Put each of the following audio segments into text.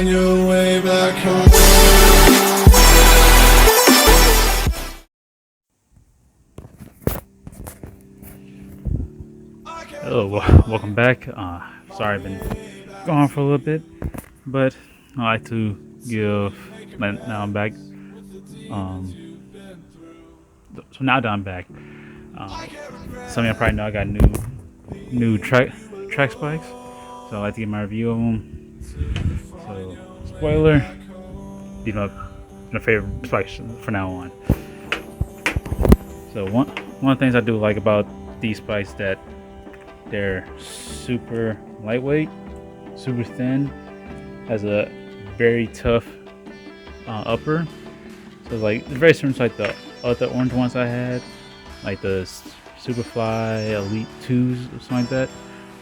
find your way back home. Hello, welcome back. Sorry I've been gone for a little bit, but I like to give. Now I'm back. Um, so now that I'm back, some of you probably know I got new track spikes, so I like to give my review of them. So spoiler, these are my favorite spikes from now on. So one of the things I do like about these spikes that they're super lightweight, super thin, has a very tough upper. So like it's very similar to like the other orange ones I had, like the Superfly Elite 2s or something like that.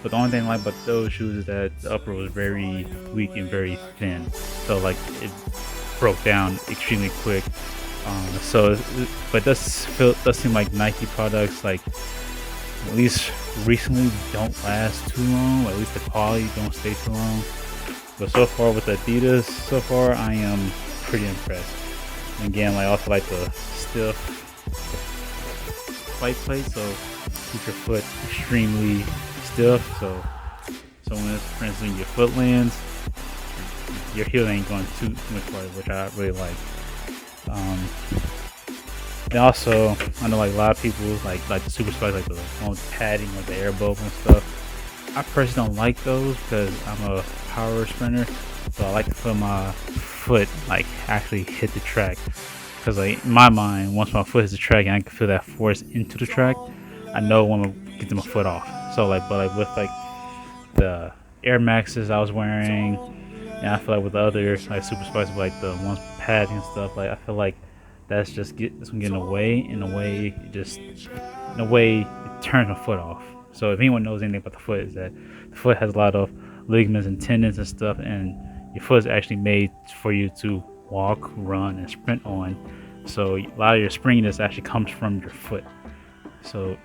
But the only thing I like about those shoes is that the upper was very weak and very thin. So like it broke down extremely quick. But does seem like Nike products, like at least recently, don't last too long. Or at least the quality don't stay too long. But so far with Adidas, so far I am pretty impressed. And again, I also like the stiff spike plate, so keep your foot extremely stiff. So when, for instance, when your foot lands, your heel ain't going too much farther, which I really like. And also, I know like a lot of people like the super spikes, like the one with padding, like the air bubble and stuff. I personally don't like those because I'm a power sprinter, so I like to feel my foot like actually hit the track. Because like in my mind, once my foot hits the track and I can feel that force into the track, I know when I'm getting my foot off. So like, but like with like the Air Maxes I was wearing, and I feel like with the other like super spikes, like the ones with padding and stuff, like I feel like that's gonna get in the way. In a way, it turns my foot off. So if anyone knows anything about the foot, is that the foot has a lot of ligaments and tendons and stuff, and your foot is actually made for you to walk, run, and sprint on. So a lot of your springiness actually comes from your foot. So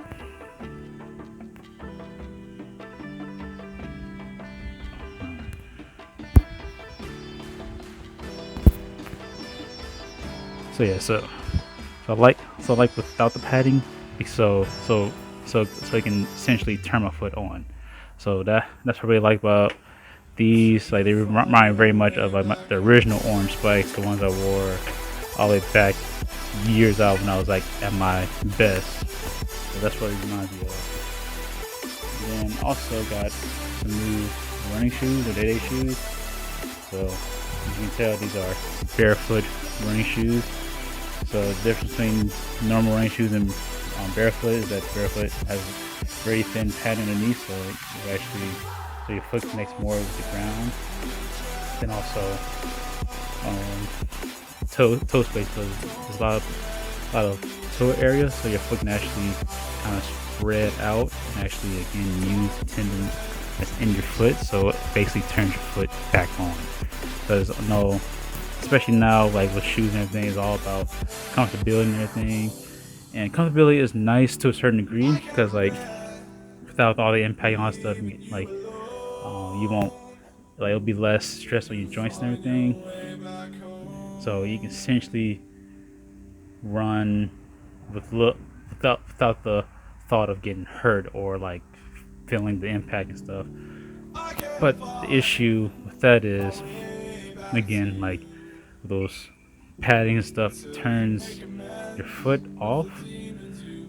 yeah, so I like without the padding, so I can essentially turn my foot on. So that's what I really like about these. Like they remind me very much of like the original orange spikes, the ones I wore all the way back years out when I was like at my best. So that's what it reminds me of. And then also got some new running shoes or day shoes. So as you can tell, these are barefoot running shoes. So the difference between normal running shoes and barefoot is that barefoot has very thin pad underneath, so your foot connects more with the ground. Then also toe space, so there's a lot of toe area, so your foot can actually kind of spread out and actually again use the tendon that's in your foot, so it basically turns your foot back on. There's no, especially now, like with shoes and everything, is all about comfortability and everything. And comfortability is nice to a certain degree because, like, without all the impact on stuff, like, you won't, like, it'll be less stress on your joints and everything. So you can essentially run without the thought of getting hurt or like feeling the impact and stuff. But the issue with that is, again, like those padding and stuff turns your foot off,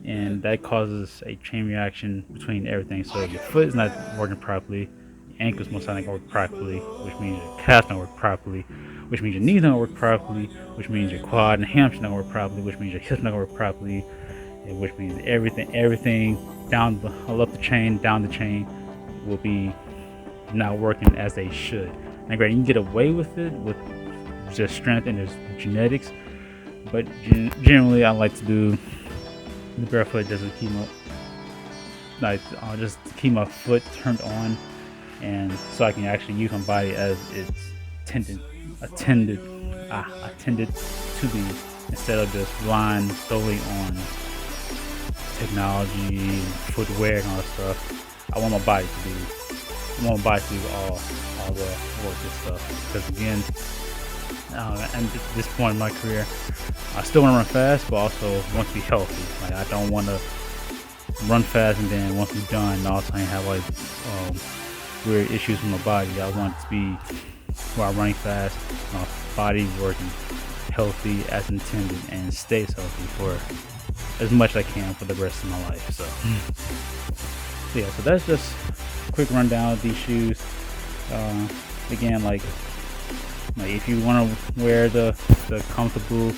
and that causes a chain reaction between everything. So if your foot is not working properly, your ankles most likely not work properly, which means your calf don't work properly, which means your knees don't work properly, which means your quad and hamstring don't work properly, which means your hips don't work properly, and which means everything down the chain will be not working as they should. Now, granted, you can get away with it with just strength and just genetics, but generally, I like to do the barefoot just to keep my foot turned on, and so I can actually use my body as it's intended to be, instead of just relying solely on technology, footwear, and all that stuff. I want my body to be won't buy through all the work and stuff. Because again, and at this point in my career, I still want to run fast, but also want to be healthy. Like I don't want to run fast and then once I'm done, all of a sudden have like weird issues with my body. I want it to be while I'm running fast, my body working healthy as intended and stays healthy for as much as I can for the rest of my life. So yeah, so that's just a quick rundown of these shoes. Again, like if you want to wear the comfortable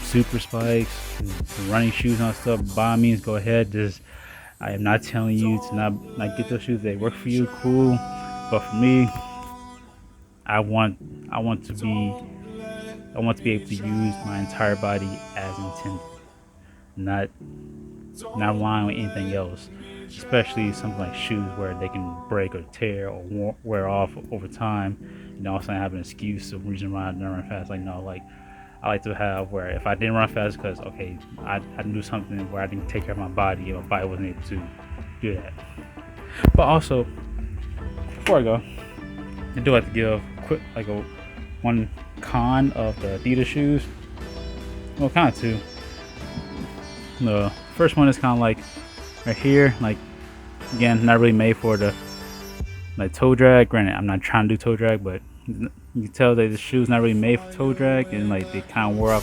super spikes, the running shoes and stuff, by all means go ahead. Just I am not telling you to not get those shoes. They work for you, cool. But for me, I want to be able to use my entire body as intended, not relying on anything else. Especially something like shoes where they can break or tear or wear off over time. You know, also have an excuse of reason why I don't run fast. Like no, like I like to have where if I didn't run fast because okay, I do something where I didn't take care of my body and my body wasn't able to do that. But also, before I go, I do like to give one con of the Adidas shoes. Well, kind of two. The first one is kind of like right here, like again, not really made for the like toe drag. Granted, I'm not trying to do toe drag, but you can tell that the shoe's not really made for toe drag, and like they kind of wore up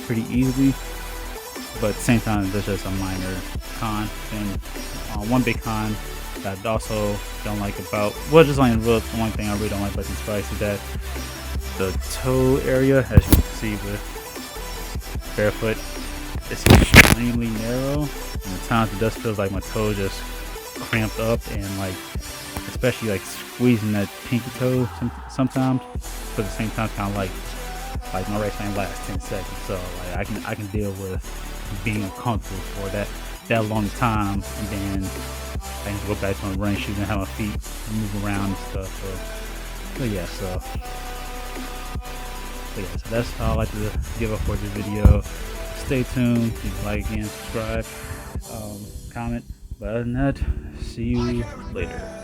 pretty easily. But at the same time, there's just a minor con. And one big con that I also don't like about, well, just like one thing I really don't like about these spikes is that the toe area, as you can see with barefoot, it's extremely narrow, and at times it does feel like my toe just cramped up, and like especially like squeezing that pinky toe sometimes, but at the same time kind of like my race ain't last 10 seconds, so like I can deal with being uncomfortable for that long time, and then I can go back to my running shoes and have my feet move around and stuff. So yeah, so that's all I like to give up for this video. Stay tuned. You can like and subscribe, comment. But other than that, see you later.